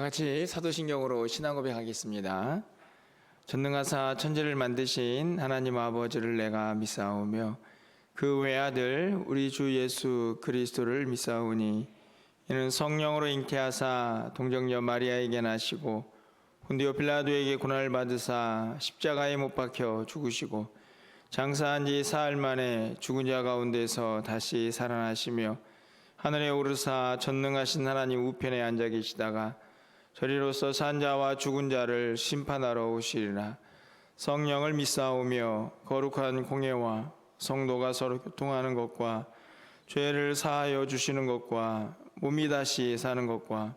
같이 사도신경으로 신앙 고백하겠습니다. 전능하사 천지를 만드신 하나님 아버지를 내가 믿사오며 그 외아들 우리 주 예수 그리스도를 믿사오니 이는 성령으로 잉태하사 동정녀 마리아에게 나시고 본디오 빌라도에게 고난을 받으사 십자가에 못 박혀 죽으시고 장사한 지 사흘 만에 죽은 자 가운데서 다시 살아나시며 하늘에 오르사 전능하신 하나님 우편에 앉아 계시다가 저리로서 산 자와 죽은 자를 심판하러 오시리라. 성령을 믿사오며 거룩한 공예와 성도가 서로 교통하는 것과 죄를 사하여 주시는 것과 몸이 다시 사는 것과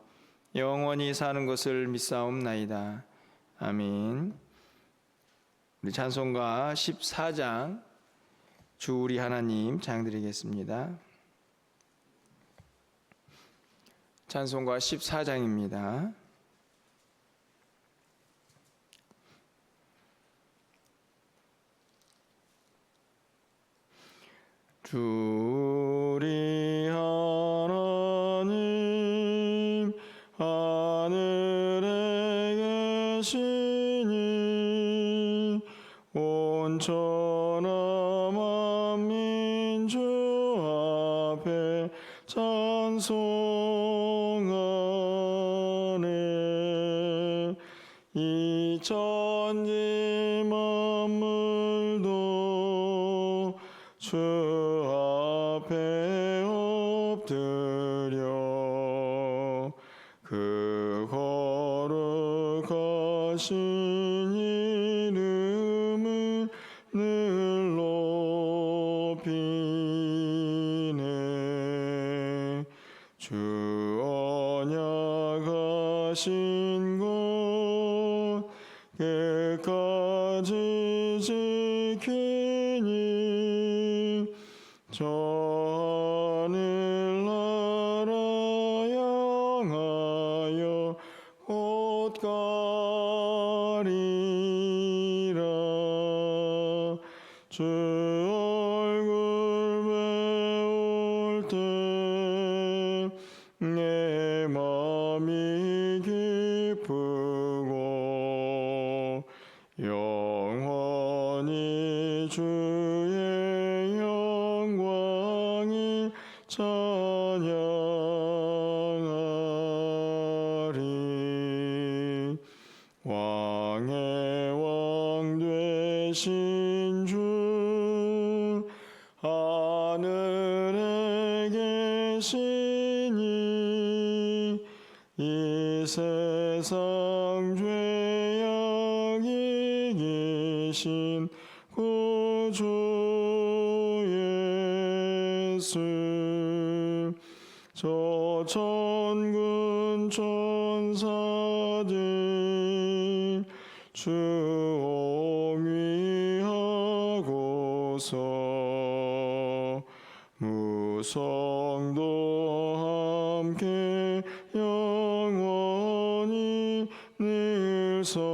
영원히 사는 것을 믿사옵나이다. 아멘. 우리 찬송가 14장 주 우리 하나님 찬양드리겠습니다. 찬송가 14장입니다. 주 우리 하나님 하늘에 계시니 온 천하 만민 주 앞에 찬송하네. 이 천지 만물도 주 앞에 엎드려 그 거룩하신 이름을 늘 높이네. 주 언약하신 곳 끝까지 지키니 저 하늘나라 향하여 곧 가리라. 주 얼굴 배울 때 내 맘이 기쁘고 영원히 주의 영광이 찬양하리. 왕의 왕 되신 주 하늘에 계시니 이 세상 죄악 이기신 구주 예수. 저 천군 천사들 주 옹위하고서 무성도 함께 영원히 늘 섬기네.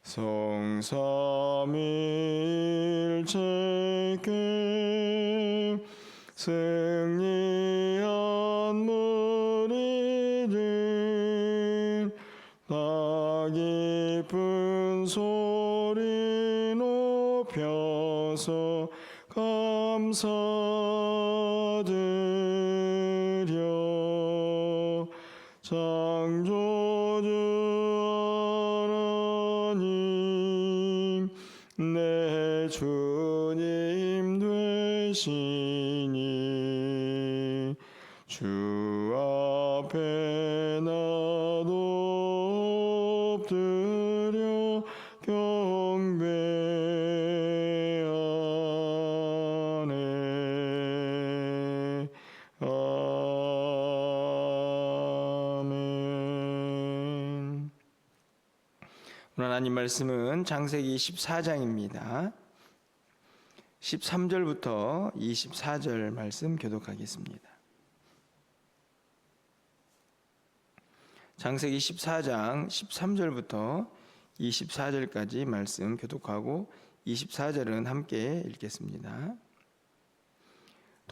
성삼일체께 승리한 무리들 나 깊은 소리 높여서 감사드려. 창조주 하나님 내 주님 되시니 주 앞에 나도 엎드려 경배하네. 아멘. 오늘 하나님 말씀은 창세기 14장입니다. 13절부터 24절 말씀 교독하겠습니다. 창세기 14장 13절부터 24절까지 말씀 교독하고 24절은 함께 읽겠습니다.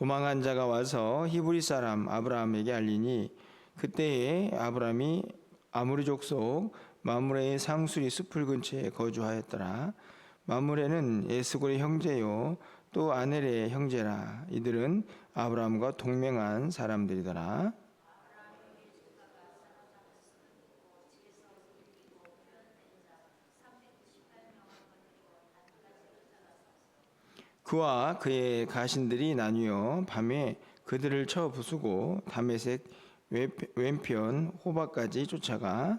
도망한 자가 와서 히브리 사람 아브라함에게 알리니 그때에 아브라함이 아모리 족속 마므레의 상수리 숲을 근처에 거주하였더라. 마므레는 에스골의 형제요 또 아넬의 형제라. 이들은 아브라함과 동맹한 사람들이더라. 그와 그의 가신들이 나뉘어 밤에 그들을 쳐 부수고 다메섹 왼편 호바까지 쫓아가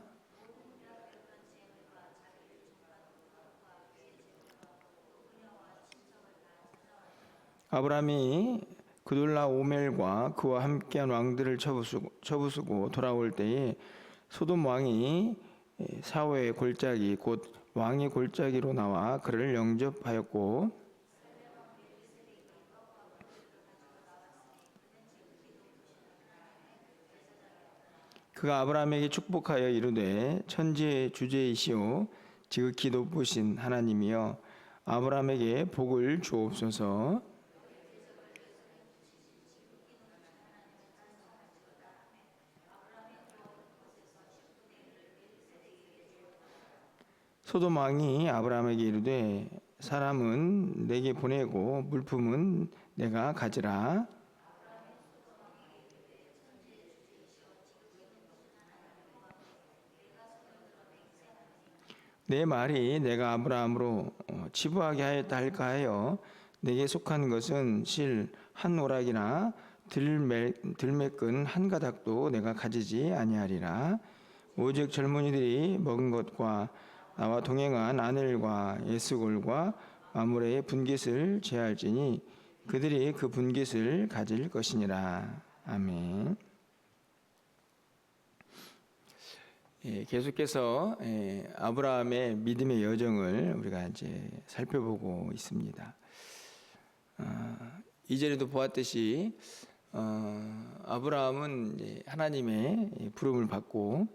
아브라함이 그돌라 오멜과 그와 함께한 왕들을 쳐부수고 돌아올 때에 소돔 왕이 사호의 골짜기 곧 왕의 골짜기로 나와 그를 영접하였고 그가 아브라함에게 축복하여 이르되 천지의 주제이시오 지극히 높으신 하나님이여 아브라함에게 복을 주옵소서. 소돔 왕이 아브라함에게 이르되 사람은 내게 보내고 물품은 내가 가지라. 내 말이 내가 아브라함으로 치부하게 하였다 할까 하여 내게 속한 것은 실 한 오락이나 들매끈 한 가닥도 내가 가지지 아니하리라. 오직 젊은이들이 먹은 것과 나와 동행한 아넬과 에스골과 마므레의 분깃을 제할지니 그들이 그 분깃을 가질 것이니라. 아멘. 계속해서 아브라함의 믿음의 여정을 우리가 이제 살펴보고 있습니다. 이전에도 보았듯이 아브라함은 하나님의 부름을 받고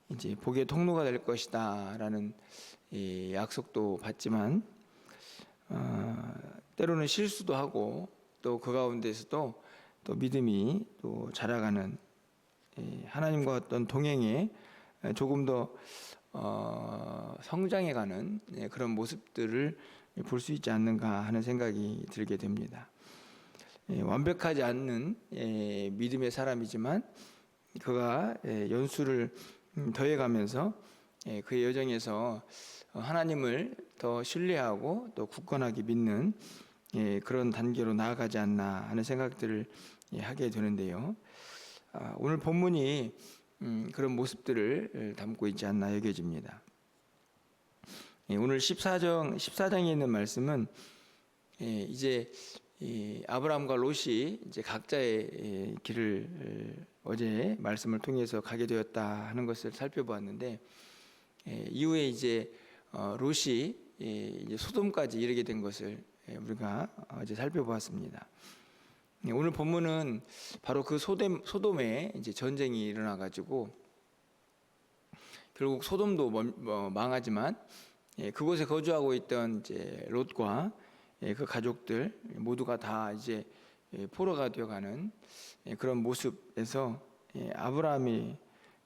이제 복의 통로가 될 것이다라는 약속도 받지만 때로는 실수도 하고 또 그 가운데서도 또 믿음이 또 자라가는 하나님과 어떤 동행에 조금 더 성장해가는 그런 모습들을 볼 수 있지 않는가 하는 생각이 들게 됩니다. 완벽하지 않는 믿음의 사람이지만 그가 연수를 더해가면서 그 여정에서 하나님을 더 신뢰하고 또 굳건하게 믿는 그런 단계로 나아가지 않나 하는 생각들을 하게 되는데요. 오늘 본문이 그런 모습들을 담고 있지 않나 여겨집니다. 오늘 14장에 있는 말씀은 이제 아브라함과 롯이 이제 각자의 길을 어제 말씀을 통해서 가게 되었다 하는 것을 살펴보았는데 이후에 이제 롯이 이제 소돔까지 이르게 된 것을 우리가 어제 살펴보았습니다. 오늘 본문은 바로 그 소돔에 이제 전쟁이 일어나 가지고 결국 소돔도 망하지만 그곳에 거주하고 있던 이제 롯과 그 가족들 모두가 다 이제 포로가 되어가는 그런 모습에서 아브라함이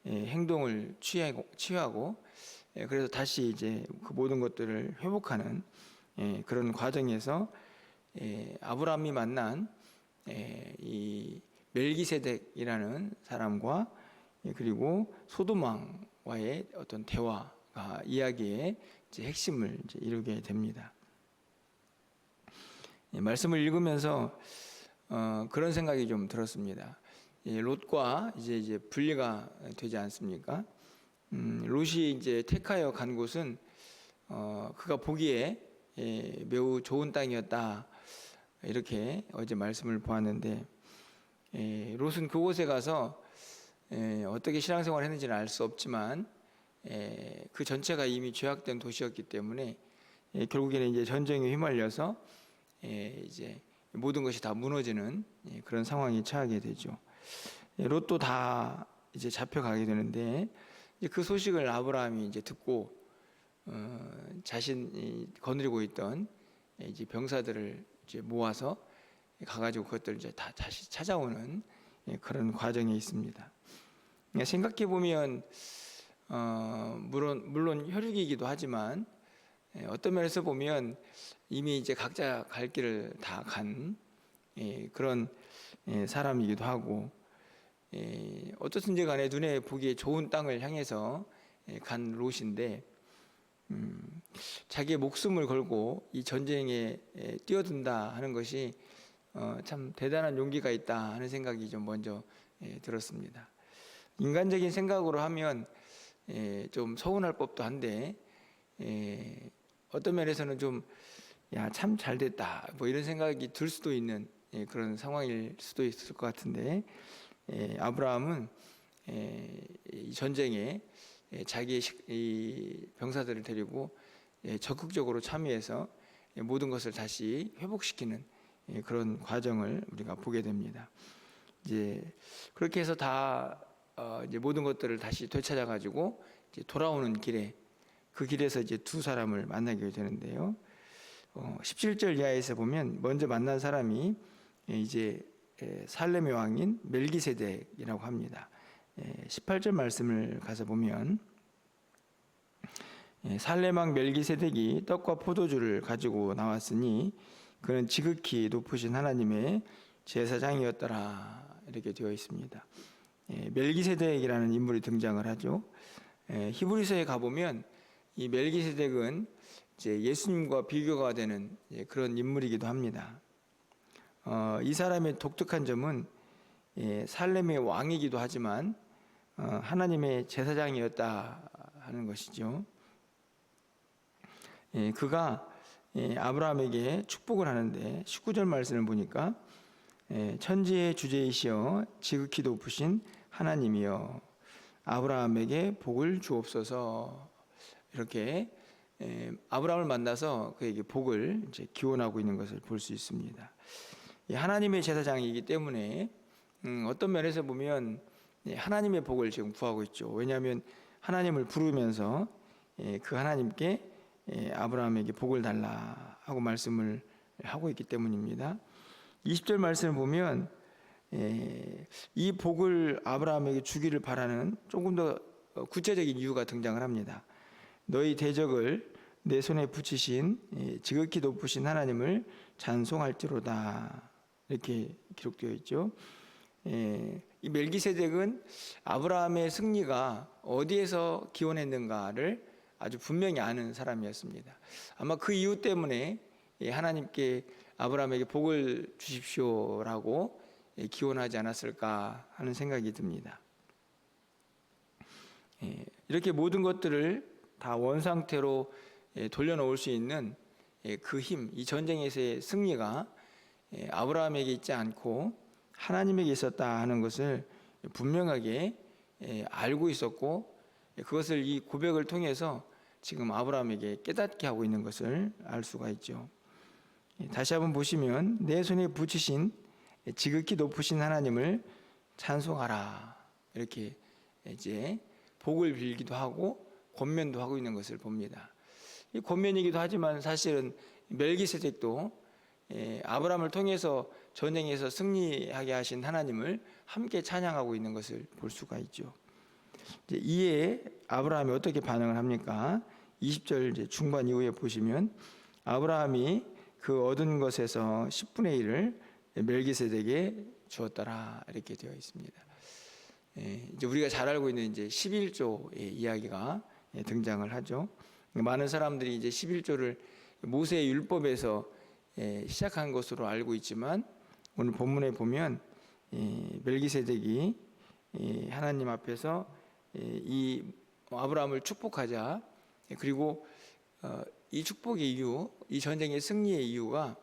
행동을 취하고 그래서 다시 이제 그 모든 것들을 회복하는 그런 과정에서 아브라함이 만난 이 멜기세덱이라는 사람과 그리고 소돔 왕과의 어떤 대화가 이야기의 이제 핵심을 이제 이루게 됩니다. 말씀을 읽으면서 그런 생각이 좀 들었습니다. 롯과 이제 분리가 되지 않습니까? 롯이 이제 택하여 간 곳은 그가 보기에 매우 좋은 땅이었다. 이렇게 어제 말씀을 보았는데 롯은 그곳에 가서 어떻게 신앙생활을 했는지는 알 수 없지만 그 전체가 이미 죄악된 도시였기 때문에 결국에는 이제 전쟁에 휘말려서 이제 모든 것이 다 무너지는 그런 상황에 처하게 되죠. 롯도 다 이제 잡혀가게 되는데 이제 그 소식을 아브라함이 이제 듣고 자신이 거느리고 있던 이제 병사들을 이제 모아서 가가지고 그것들을 이제 다 다시 찾아오는 그런 과정에 있습니다. 생각해 보면 물론 혈육이기도 하지만 어떤 면에서 보면 이미 이제 각자 갈 길을 다 간 그런 사람이기도 하고, 어떻든지 간에 눈에 보기에 좋은 땅을 향해서 간 롯인데, 자기의 목숨을 걸고 이 전쟁에 뛰어든다 하는 것이 참 대단한 용기가 있다 하는 생각이 좀 먼저 들었습니다. 인간적인 생각으로 하면 좀 서운할 법도 한데, 어떤 면에서는 좀 참 잘됐다 뭐 이런 생각이 들 수도 있는 그런 상황일 수도 있을 것 같은데, 아브라함은 이 전쟁에 자기의 이 병사들을 데리고 적극적으로 참여해서 모든 것을 다시 회복시키는 그런 과정을 우리가 보게 됩니다. 이제 그렇게 해서 다 이제 모든 것들을 다시 되찾아 가지고 돌아오는 길에, 그 길에서 이제 두 사람을 만나게 되는데요. 17절 이하에서 보면 먼저 만난 사람이 이제 살렘의 왕인 멜기세덱이라고 합니다. 18절 말씀을 가서 보면, 살렘 왕 멜기세덱이 떡과 포도주를 가지고 나왔으니 그는 지극히 높으신 하나님의 제사장이었더라, 이렇게 되어 있습니다. 멜기세덱이라는 인물이 등장을 하죠. 히브리서에 가보면 이 멜기세덱은 이제 예수님과 비교가 되는 그런 인물이기도 합니다. 이 사람의 독특한 점은 살렘의 왕이기도 하지만 하나님의 제사장이었다 하는 것이죠. 그가 아브라함에게 축복을 하는데, 19절 말씀을 보니까 천지의 주제이시여 지극히 높으신 하나님이여 아브라함에게 복을 주옵소서, 이렇게 아브라함을 만나서 그에게 복을 이제 기원하고 있는 것을 볼 수 있습니다. 하나님의 제사장이기 때문에 어떤 면에서 보면 하나님의 복을 지금 구하고 있죠. 왜냐하면 하나님을 부르면서 그 하나님께 아브라함에게 복을 달라 하고 말씀을 하고 있기 때문입니다. 20절 말씀을 보면 이 복을 아브라함에게 주기를 바라는 조금 더 구체적인 이유가 등장을 합니다. 너희 대적을 내 손에 붙이신 지극히 높으신 하나님을 찬송할지로다, 이렇게 기록되어 있죠. 이 멜기세덱은 아브라함의 승리가 어디에서 기원했는가를 아주 분명히 아는 사람이었습니다. 아마 그 이유 때문에 하나님께 아브라함에게 복을 주십시오라고 기원하지 않았을까 하는 생각이 듭니다. 이렇게 모든 것들을 다 원상태로 돌려놓을 수 있는 그 힘, 이 전쟁에서의 승리가 아브라함에게 있지 않고 하나님에게 있었다 하는 것을 분명하게 알고 있었고, 그것을 이 고백을 통해서 지금 아브라함에게 깨닫게 하고 있는 것을 알 수가 있죠. 다시 한번 보시면, 내 손에 붙이신 지극히 높으신 하나님을 찬송하라, 이렇게 이제 복을 빌기도 하고 권면도 하고 있는 것을 봅니다. 이 권면이기도 하지만 사실은 멜기세덱도 아브라함을 통해서 전쟁에서 승리하게 하신 하나님을 함께 찬양하고 있는 것을 볼 수가 있죠. 이에 아브라함이 어떻게 반응을 합니까? 20절 중반 이후에 보시면, 아브라함이 그 얻은 것에서 10분의 1을 멜기세덱에게 주었더라, 이렇게 되어 있습니다. 이제 우리가 잘 알고 있는 이제 11조의 이야기가 등장을 하죠. 많은 사람들이 이제 11조를 모세의 율법에서 시작한 것으로 알고 있지만, 오늘 본문에 보면 멜기세덱이 하나님 앞에서 이 아브라함을 축복하자, 그리고 이 축복의 이유, 이 전쟁의 승리의 이유가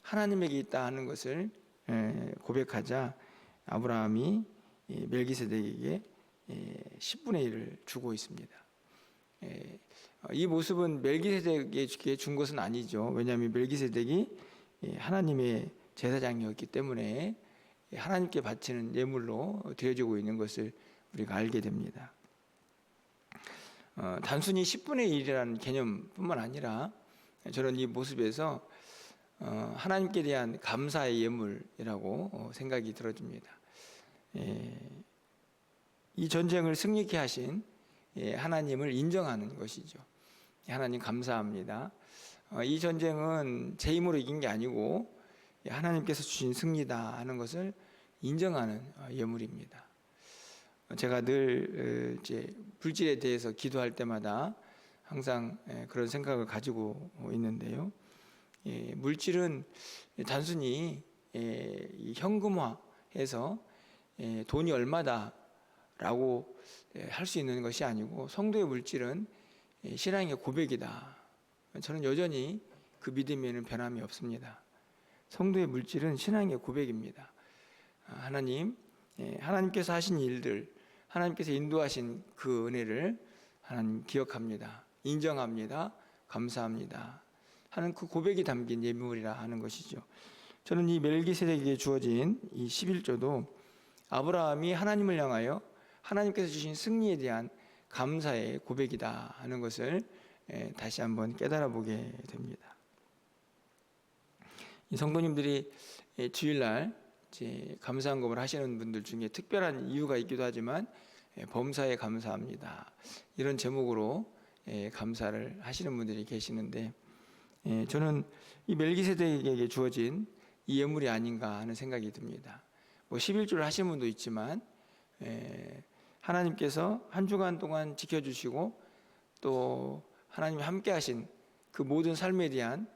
하나님에게 있다 하는 것을 고백하자, 아브라함이 멜기세덱에게 10분의 1을 주고 있습니다. 이 모습은 멜기세덱에게 준 것은 아니죠. 왜냐하면 멜기세덱이 하나님의 제사장이었기 때문에 하나님께 바치는 예물로 드려지고 있는 것을 우리가 알게 됩니다. 단순히 10분의 1이라는 개념뿐만 아니라 저는 이 모습에서 하나님께 대한 감사의 예물이라고 생각이 들어집니다. 이 전쟁을 승리케 하신 하나님을 인정하는 것이죠. 하나님 감사합니다. 이 전쟁은 제 힘으로 이긴 게 아니고 하나님께서 주신 승리다 하는 것을 인정하는 예물입니다. 제가 늘 이제 물질에 대해서 기도할 때마다 항상 그런 생각을 가지고 있는데요. 물질은 단순히 현금화해서 돈이 얼마다라고 할 수 있는 것이 아니고 성도의 물질은 신앙의 고백이다. 저는 여전히 그 믿음에는 변함이 없습니다. 성도의 물질은 신앙의 고백입니다. 하나님께서 하신 일들, 하나님께서 인도하신 그 은혜를 하나님 기억합니다. 인정합니다. 감사합니다. 하는 그 고백이 담긴 예물이라 하는 것이죠. 저는 이 멜기세덱에게 주어진 이 11조도 아브라함이 하나님을 향하여 하나님께서 주신 승리에 대한 감사의 고백이다 하는 것을 다시 한번 깨달아 보게 됩니다. 이 성도님들이 주일날 이제 감사한금을 하시는 분들 중에 특별한 이유가 있기도 하지만 범사에 감사합니다. 이런 제목으로 감사를 하시는 분들이 계시는데 저는 이 멜기세덱에게 주어진 이 예물이 아닌가 하는 생각이 듭니다. 11조를 하시는 분도 있지만 하나님께서 한 주간 동안 지켜주시고 또 하나님이 함께 하신 그 모든 삶에 대한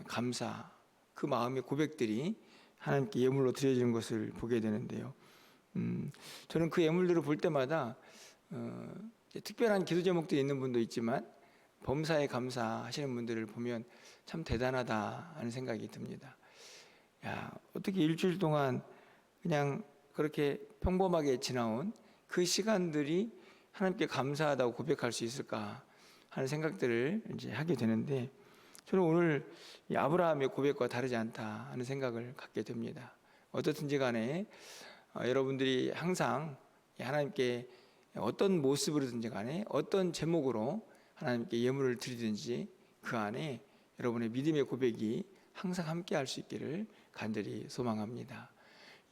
감사, 그 마음의 고백들이 하나님께 예물로 드려지는 것을 보게 되는데요. 저는 그 예물들을 볼 때마다 특별한 기도 제목들이 있는 분도 있지만 범사에 감사하시는 분들을 보면 참 대단하다 하는 생각이 듭니다. 어떻게 일주일 동안 그냥 그렇게 평범하게 지나온 그 시간들이 하나님께 감사하다고 고백할 수 있을까 하는 생각들을 이제 하게 되는데 저는 오늘 이 아브라함의 고백과 다르지 않다 하는 생각을 갖게 됩니다. 어떻든지 간에 여러분들이 항상 하나님께 어떤 모습으로든지 간에 어떤 제목으로 하나님께 예물을 드리든지 그 안에 여러분의 믿음의 고백이 항상 함께 할 수 있기를 간절히 소망합니다.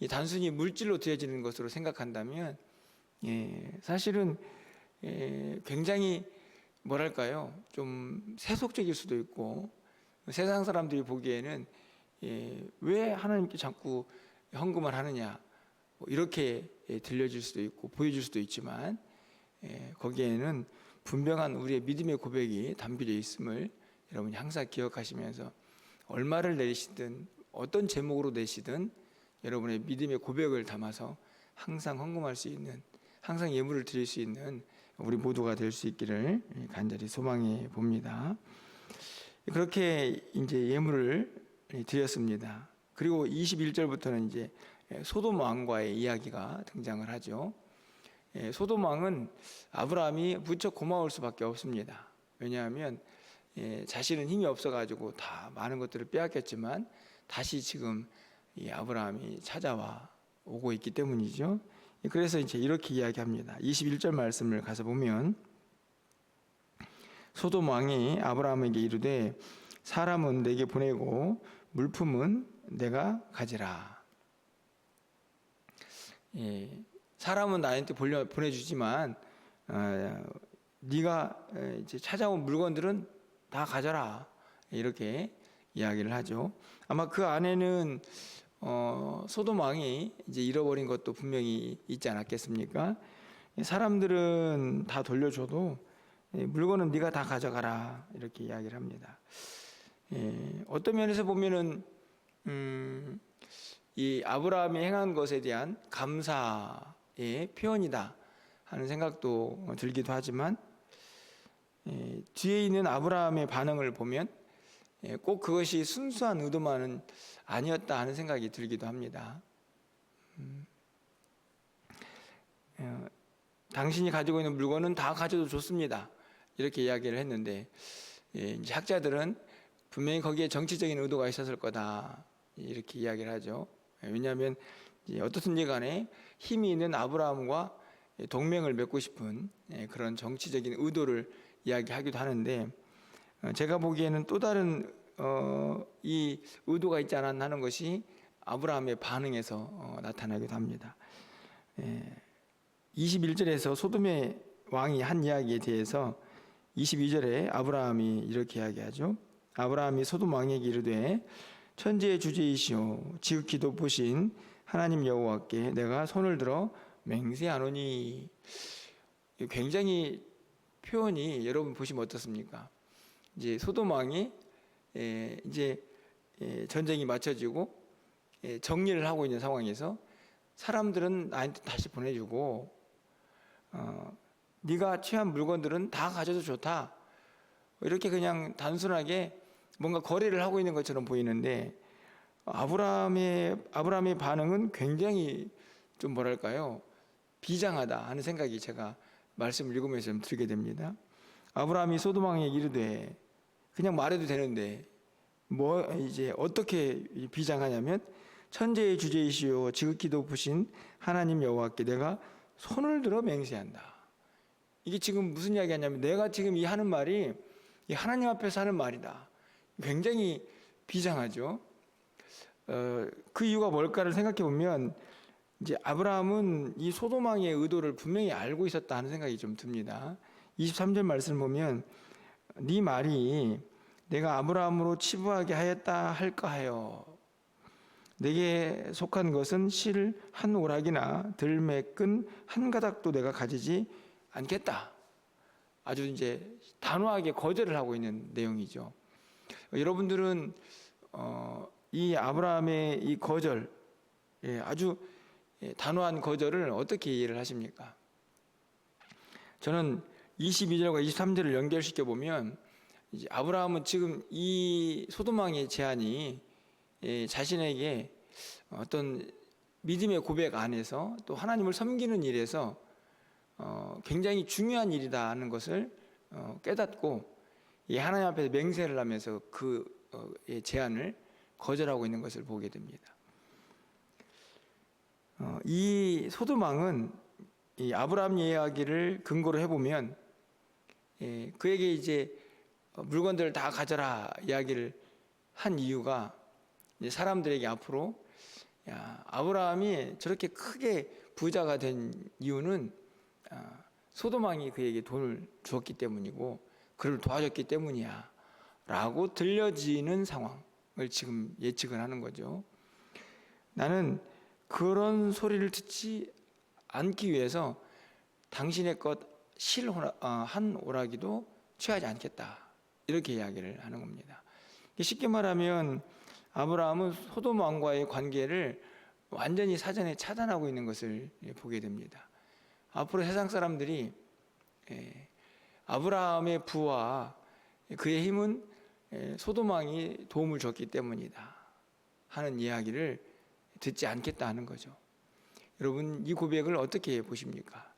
이 단순히 물질로 드려지는 것으로 생각한다면 사실은 굉장히 뭐랄까요, 좀 세속적일 수도 있고 세상 사람들이 보기에는 왜 하나님께 자꾸 헌금을 하느냐 이렇게 들려질 수도 있고 보여질 수도 있지만 거기에는 분명한 우리의 믿음의 고백이 담겨져 있음을 여러분이 항상 기억하시면서 얼마를 내시든 어떤 제목으로 내시든 여러분의 믿음의 고백을 담아서 항상 헌금할 수 있는, 항상 예물을 드릴 수 있는 우리 모두가 될 수 있기를 간절히 소망해 봅니다. 그렇게 이제 예물을 드렸습니다. 그리고 21절부터는 이제 소돔 왕과의 이야기가 등장을 하죠. 소돔 왕은 아브라함이 무척 고마울 수밖에 없습니다. 왜냐하면 자신은 힘이 없어가지고 다 많은 것들을 빼앗겼지만 다시 지금 이 아브라함이 찾아와 오고 있기 때문이죠. 그래서 이제 이렇게 이야기합니다. 21절 말씀을 가서 보면 소돔 왕이 아브라함에게 이르되 사람은 내게 보내고 물품은 내가 가지라. 사람은 나한테 보내주지만 네가 이제 찾아온 물건들은 다 가져라. 이렇게 이야기를 하죠. 아마 그 안에는 소돔 왕이 이제 잃어버린 것도 분명히 있지 않았겠습니까? 사람들은 다 돌려줘도 물건은 네가 다 가져가라 이렇게 이야기를 합니다. 어떤 면에서 보면은 이 아브라함이 행한 것에 대한 감사의 표현이다 하는 생각도 들기도 하지만 뒤에 있는 아브라함의 반응을 보면 꼭 그것이 순수한 의도만은 아니었다 하는 생각이 들기도 합니다. 당신이 가지고 있는 물건은 다 가져도 좋습니다. 이렇게 이야기를 했는데 이제 학자들은 분명히 거기에 정치적인 의도가 있었을 거다 이렇게 이야기를 하죠. 왜냐하면 어떻든지 간에 힘이 있는 아브라함과 동맹을 맺고 싶은 그런 정치적인 의도를 이야기하기도 하는데 제가 보기에는 또 다른 이 의도가 있지 않았나 하는 것이 아브라함의 반응에서 나타나기도 합니다. 21절에서 소돔의 왕이 한 이야기에 대해서 22절에 아브라함이 이렇게 이야기하죠. 아브라함이 소돔 왕에게 이르되 천지의 주제이시오 지극히 높으신 하나님 여호와께 내가 손을 들어 맹세하노니. 굉장히 표현이 여러분 보시면 어떻습니까? 이제 소돔 왕이 이제 전쟁이 맞춰지고 정리를 하고 있는 상황에서 사람들은 나한테 다시 보내주고 네가 취한 물건들은 다 가져도 좋다, 이렇게 그냥 단순하게 뭔가 거래를 하고 있는 것처럼 보이는데 아브라함의 반응은 굉장히 좀 뭐랄까요, 비장하다 하는 생각이 제가 말씀을 읽으면서 좀 들게 됩니다. 아브라함이 소돔 왕에게 이르되, 그냥 말해도 되는데 뭐 이제 어떻게 비장하냐면 천지의 주제이시오 지극히 높으신 하나님 여호와께 내가 손을 들어 맹세한다. 이게 지금 무슨 이야기 하냐면 내가 지금 이 하는 말이 이 하나님 앞에서 하는 말이다. 굉장히 비장하죠. 그 이유가 뭘까를 생각해 보면 이제 아브라함은 이 소돔 왕의 의도를 분명히 알고 있었다 하는 생각이 좀 듭니다. 23절 말씀을 보면 네 말이 내가 아브라함으로 치부하게 하였다 할까 하여 내게 속한 것은 실 한 오락이나 들매끈 한 가닥도 내가 가지지 않겠다. 아주 이제 단호하게 거절을 하고 있는 내용이죠. 여러분들은 이 아브라함의 이 거절, 아주 단호한 거절을 어떻게 이해를 하십니까? 저는 22절과 23절을 연결시켜 보면 이제 아브라함은 지금 이 소돔 왕의 제안이 자신에게 어떤 믿음의 고백 안에서 또 하나님을 섬기는 일에서 굉장히 중요한 일이다 하는 것을 깨닫고 하나님 앞에서 맹세를 하면서 그 제안을 거절하고 있는 것을 보게 됩니다. 이 소돔 왕은 이 아브라함 이야기를 근거로 해보면 그에게 이제 물건들을 다 가져라 이야기를 한 이유가 사람들에게 앞으로 아브라함이 저렇게 크게 부자가 된 이유는 소돔 왕이 그에게 돈을 주었기 때문이고 그를 도와줬기 때문이야 라고 들려지는 상황을 지금 예측을 하는 거죠. 나는 그런 소리를 듣지 않기 위해서 당신의 것 실 한 오라기도 취하지 않겠다, 이렇게 이야기를 하는 겁니다. 쉽게 말하면 아브라함은 소돔 왕과의 관계를 완전히 사전에 차단하고 있는 것을 보게 됩니다. 앞으로 세상 사람들이 아브라함의 부와 그의 힘은 소돔 왕이 도움을 줬기 때문이다 하는 이야기를 듣지 않겠다 하는 거죠. 여러분, 이 고백을 어떻게 보십니까?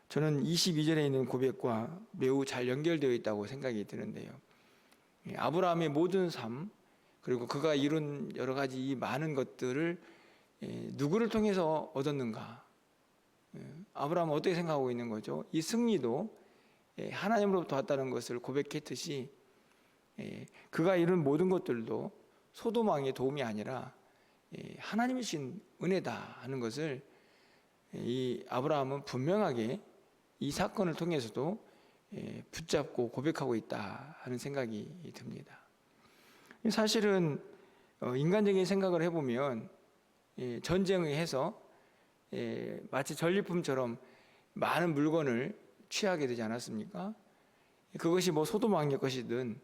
저는 22절에 있는 고백과 매우 잘 연결되어 있다고 생각이 드는데요. 아브라함의 모든 삶, 그리고 그가 이룬 여러 가지 이 많은 것들을 누구를 통해서 얻었는가? 아브라함은 어떻게 생각하고 있는 거죠? 이 승리도 하나님으로부터 왔다는 것을 고백했듯이 그가 이룬 모든 것들도 소돔 왕의 도움이 아니라 하나님이신 은혜다 하는 것을 이 아브라함은 분명하게 이 사건을 통해서도 붙잡고 고백하고 있다 하는 생각이 듭니다. 사실은 인간적인 생각을 해보면 전쟁을 해서 마치 전리품처럼 많은 물건을 취하게 되지 않았습니까? 그것이 뭐 소돔 왕의 것이든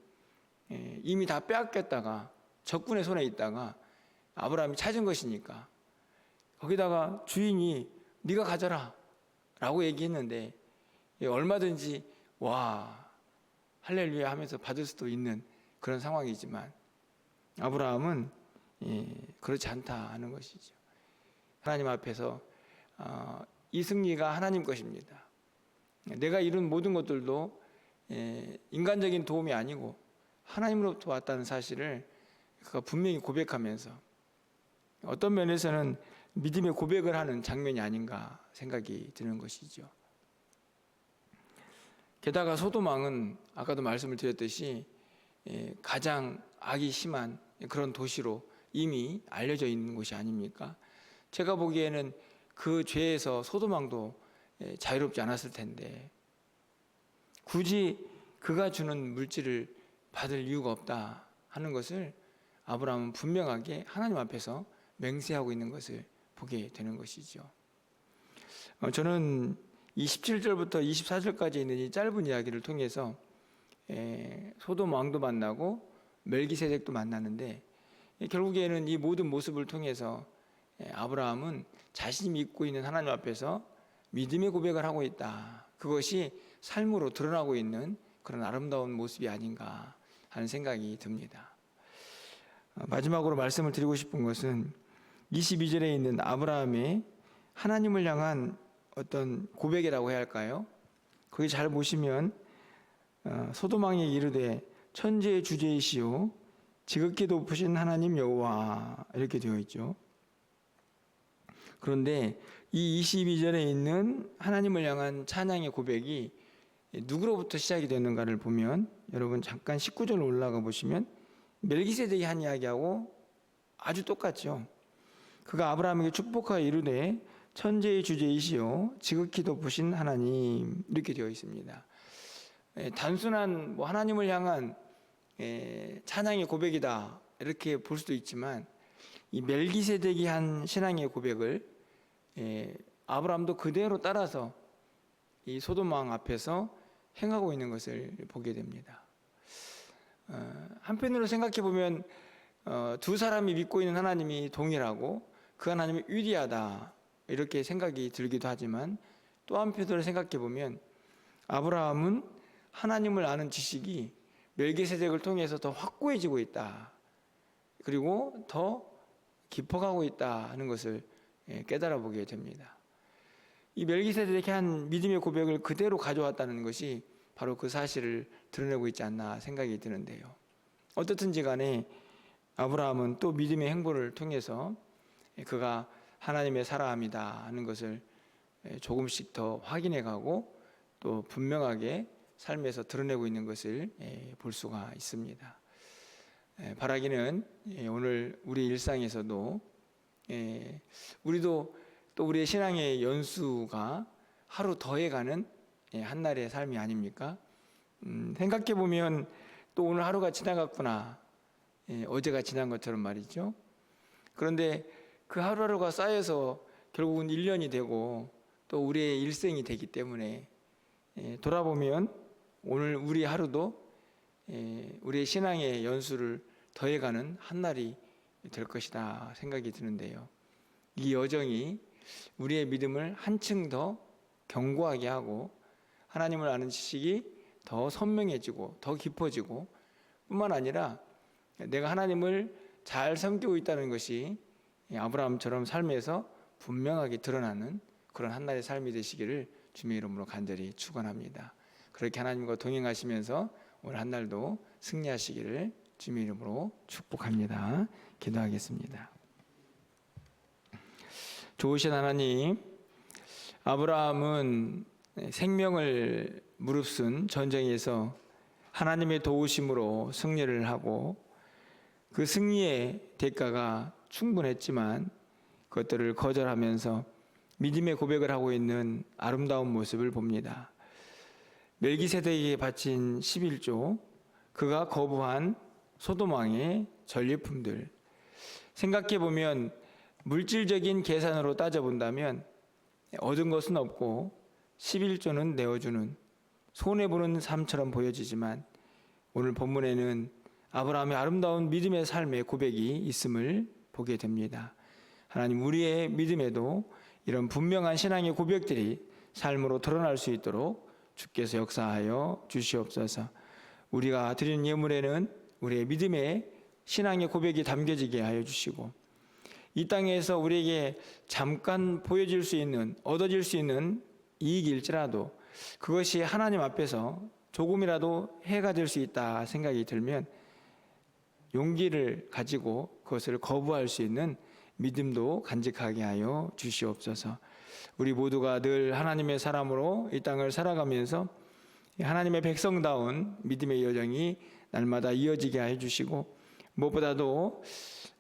이미 다 빼앗겼다가 적군의 손에 있다가 아브라함이 찾은 것이니까 거기다가 주인이 네가 가져라 라고 얘기했는데 얼마든지 와 할렐루야 하면서 받을 수도 있는 그런 상황이지만 아브라함은 그렇지 않다 하는 것이죠. 하나님 앞에서 이 승리가 하나님 것입니다. 내가 이룬 모든 것들도 인간적인 도움이 아니고 하나님으로부터 왔다는 사실을 그가 분명히 고백하면서 어떤 면에서는 믿음의 고백을 하는 장면이 아닌가 생각이 드는 것이죠. 게다가 소돔 왕은 아까도 말씀을 드렸듯이 가장 악이 심한 그런 도시로 이미 알려져 있는 곳이 아닙니까? 제가 보기에는 그 죄에서 소도망도 자유롭지 않았을 텐데 굳이 그가 주는 물질을 받을 이유가 없다 하는 것을 아브라함은 분명하게 하나님 앞에서 맹세하고 있는 것을 보게 되는 것이죠. 저는 이 17절부터 24절까지 있는 이 짧은 이야기를 통해서 소돔 왕도 만나고 멜기세덱도 만나는데 결국에는 이 모든 모습을 통해서 아브라함은 자신이 믿고 있는 하나님 앞에서 믿음의 고백을 하고 있다. 그것이 삶으로 드러나고 있는 그런 아름다운 모습이 아닌가 하는 생각이 듭니다. 마지막으로 말씀을 드리고 싶은 것은 22절에 있는 아브라함의 하나님을 향한 어떤 고백이라고 해야 할까요? 거기 잘 보시면 소돔왕이 이르되 천지의 주제이시오 지극히 높으신 하나님 여호와 이렇게 되어 있죠. 그런데 이 22절에 있는 하나님을 향한 찬양의 고백이 누구로부터 시작이 되는가를 보면 여러분 잠깐 19절 올라가 보시면 멜기세덱이 한 이야기하고 아주 똑같죠. 그가 아브라함에게 축복하여 이르되 천지의 주제이시오 지극히 높으신 하나님 이렇게 되어 있습니다. 단순한 하나님을 향한 찬양의 고백이다 이렇게 볼 수도 있지만 이 멜기세덱이 한 신앙의 고백을 아브라함도 그대로 따라서 이 소돔 왕 앞에서 행하고 있는 것을 보게 됩니다. 한편으로 생각해 보면 두 사람이 믿고 있는 하나님이 동일하고 그 하나님이 위대하다 이렇게 생각이 들기도 하지만 또 한편으로 생각해 보면 아브라함은 하나님을 아는 지식이 멜기세덱을 통해서 더 확고해지고 있다. 그리고 더 깊어가고 있다 하는 것을 깨달아 보게 됩니다. 이 멜기세덱이 한 믿음의 고백을 그대로 가져왔다는 것이 바로 그 사실을 드러내고 있지 않나 생각이 드는데요. 어떻든지 간에 아브라함은 또 믿음의 행보를 통해서 그가 하나님의 사람이다 하는 것을 조금씩 더 확인해 가고 또 분명하게 삶에서 드러내고 있는 것을 볼 수가 있습니다. 바라기는 오늘 우리 일상에서도 우리도 또 우리의 신앙의 연수가 하루 더해가는 한날의 삶이 아닙니까? 생각해 보면 또 오늘 하루가 지나갔구나 어제가 지난 것처럼 말이죠. 그런데 그 하루하루가 쌓여서 결국은 1년이 되고 또 우리의 일생이 되기 때문에 돌아보면 오늘 우리 하루도 우리의 신앙의 연수를 더해가는 한날이 될 것이다 생각이 드는데요. 이 여정이 우리의 믿음을 한층 더 견고하게 하고 하나님을 아는 지식이 더 선명해지고 더 깊어지고 뿐만 아니라 내가 하나님을 잘 섬기고 있다는 것이 아브라함처럼 삶에서 분명하게 드러나는 그런 한날의 삶이 되시기를 주님의 이름으로 간절히 축원합니다. 그렇게 하나님과 동행하시면서 오늘 한날도 승리하시기를 주님의 이름으로 축복합니다. 기도하겠습니다. 좋으신 하나님, 아브라함은 생명을 무릅쓴 전쟁에서 하나님의 도우심으로 승리를 하고 그 승리의 대가가 충분했지만 그것들을 거절하면서 믿음의 고백을 하고 있는 아름다운 모습을 봅니다. 멜기세덱에게 바친 11조, 그가 거부한 소돔 왕의 전리품들, 생각해 보면 물질적인 계산으로 따져본다면 얻은 것은 없고 11조는 내어주는 손해보는 삶처럼 보여지지만 오늘 본문에는 아브라함의 아름다운 믿음의 삶의 고백이 있음을 보게 됩니다. 하나님, 우리의 믿음에도 이런 분명한 신앙의 고백들이 삶으로 드러날 수 있도록 주께서 역사하여 주시옵소서. 우리가 드리는 예물에는 우리의 믿음의 신앙의 고백이 담겨지게 하여 주시고 이 땅에서 우리에게 잠깐 보여질 수 있는, 얻어질 수 있는 이익일지라도 그것이 하나님 앞에서 조금이라도 해가 될 수 있다 생각이 들면 용기를 가지고 그것을 거부할 수 있는 믿음도 간직하게 하여 주시옵소서. 우리 모두가 늘 하나님의 사람으로 이 땅을 살아가면서 하나님의 백성다운 믿음의 여정이 날마다 이어지게 해주시고 무엇보다도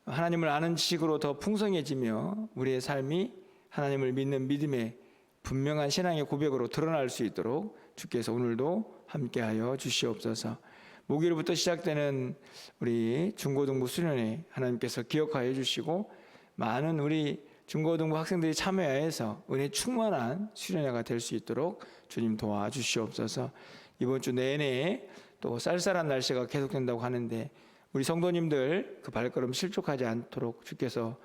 하나님을 아는 지식으로 더 풍성해지며 우리의 삶이 하나님을 믿는 믿음의 분명한 신앙의 고백으로 드러날 수 있도록 주께서 오늘도 함께하여 주시옵소서. 목요일부터 시작되는 우리 중고등부 수련회 하나님께서 기억하여 주시고 많은 우리 중고등부 학생들이 참여해서 은혜 충만한 수련회가 될 수 있도록 주님 도와주시옵소서. 이번 주 내내 또 쌀쌀한 날씨가 계속된다고 하는데 우리 성도님들 그 발걸음 실족하지 않도록 주께서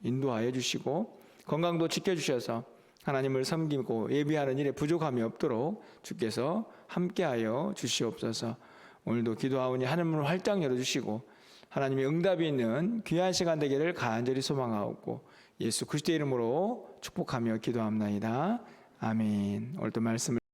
인도하여 주시고 건강도 지켜주셔서 하나님을 섬기고 예비하는 일에 부족함이 없도록 주께서 함께하여 주시옵소서. 오늘도 기도하오니 하늘문을 활짝 열어주시고 하나님의 응답이 있는 귀한 시간 되기를 간절히 소망하옵고 예수 그리스도의 이름으로 축복하며 기도합나이다. 아멘. 오늘도 말씀을